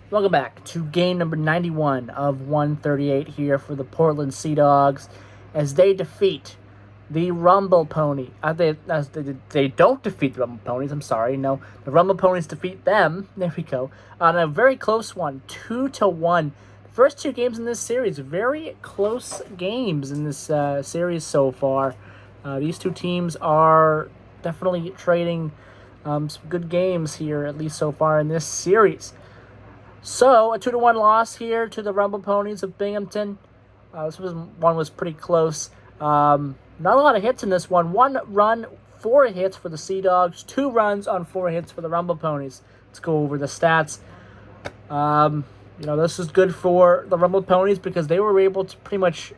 Welcome back to game number 91 of 138 here for the Portland Sea Dogs as they defeat the Rumble Pony. They don't defeat the Rumble Ponies, I'm sorry. No, the Rumble Ponies defeat them. There we go. On a very close one, 2-1. The first two games in this series, very close games in this series so far. These two teams are definitely trading some good games here, at least so far in this series. So, a 2-1 loss here to the Rumble Ponies of Binghamton. This one was pretty close. Not a lot of hits in this one. 1 run, 4 hits for the Sea Dogs. 2 runs on 4 hits for the Rumble Ponies. Let's go over the stats. This is good for the Rumble Ponies because they were able to pretty much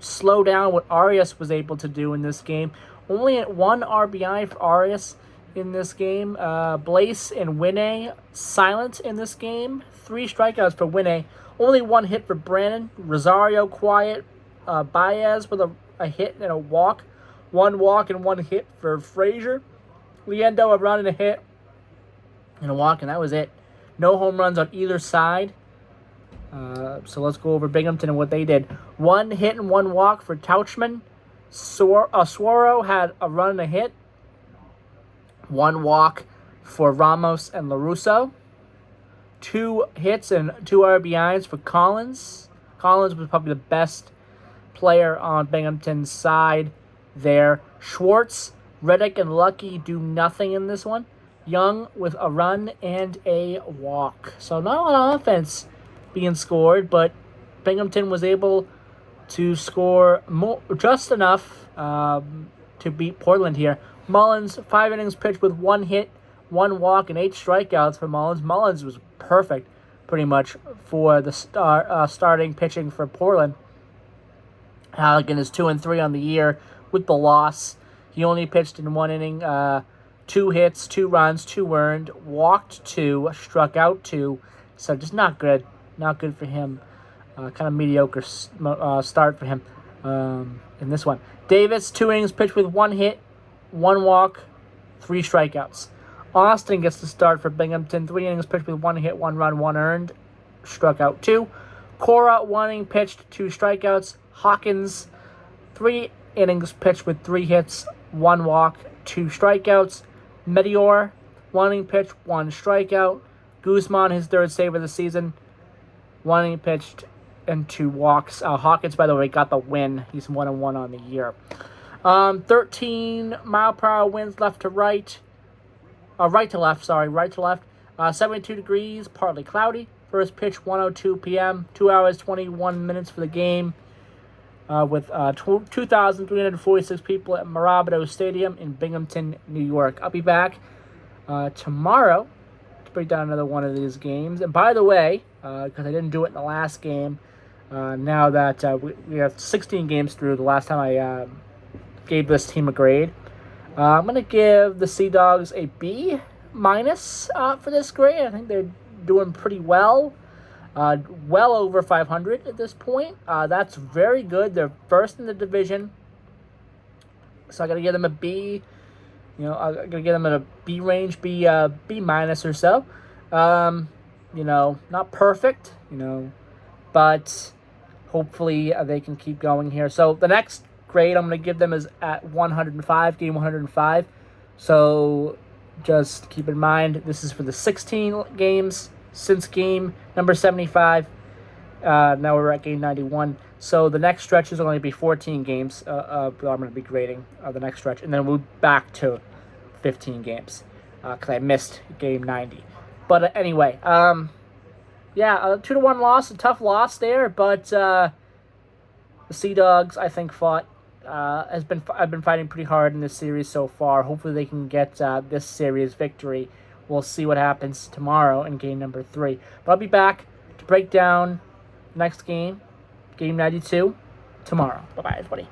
slow down what Arias was able to do in this game. Only at 1 RBI for Arias in this game. Blaze and Winnie silent in this game. 3 strikeouts for Winnie. Only 1 hit for Brandon. Rosario quiet. Baez with a hit and a walk. 1 walk and 1 hit for Frazier. Liendo a run and a hit and a walk, and that was it. No home runs on either side. So let's go over Binghamton and what they did. 1 hit and 1 walk for Tauchman. Suaro had a run and a hit. 1 walk for Ramos and LaRusso. 2 hits and 2 RBIs for Collins. Collins was probably the best player on Binghamton's side there. Schwartz, Reddick, and Lucky do nothing in this one. Young with a run and a walk. So not a lot of offense being scored, but Binghamton was able to score just enough to beat Portland here. Mullins, 5 innings pitched with 1 hit, 1 walk, and 8 strikeouts for Mullins. Mullins was perfect, pretty much, for the starting pitching for Portland. Halligan is 2-3 on the year with the loss. He only pitched in 1 inning, 2 hits, 2 runs, 2 earned, walked 2, struck out 2. So just not good. Not good for him. Kind of mediocre start for him in this one. Davis, 2 innings pitched with 1 hit, 1 walk, 3 strikeouts. Austin gets the start for Binghamton. 3 innings pitched with 1 hit, 1 run, 1 earned. Struck out 2. Cora, 1 inning pitched, 2 strikeouts. Hawkins, 3 innings pitched with 3 hits, 1 walk, 2 strikeouts. Meteor, 1 inning pitched, 1 strikeout. Guzman, his 3rd save of the season. 1 inning pitched and 2 walks. Hawkins, by the way, got the win. He's 1-1 on the year. 13 mile per hour winds left to right. Right to left. 72 degrees, partly cloudy. First pitch 1:02 p.m. 2 hours 21 minutes for the game. With 2,346 people at Marabito Stadium in Binghamton, New York. I'll be back tomorrow to break down another one of these games. And by the way, because I didn't do it in the last game, now that we have 16 games through the last time I gave this team a grade, I'm going to give the Sea Dogs a B- for this grade. I think they're doing pretty well. Well over 500 at this point. That's very good. They're first in the division. So I got to give them a B. I'm going to give them a B range, B- or so. Not perfect, but hopefully they can keep going here. So the next grade I'm going to give them is at 105, game 105. So just keep in mind, this is for the 16 games since game number 75. Now we're at game 91. So the next stretch is only going to be 14 games. I'm going to be grading the next stretch. And then we'll back to 15 games because I missed game 90. But anyway, a 2-1 loss, a tough loss there. But the Sea Dogs, I think, I've been fighting pretty hard in this series so far. Hopefully they can get this series victory. We'll see what happens tomorrow in game number 3. But I'll be back to break down next game, game 92, tomorrow. Bye-bye, everybody.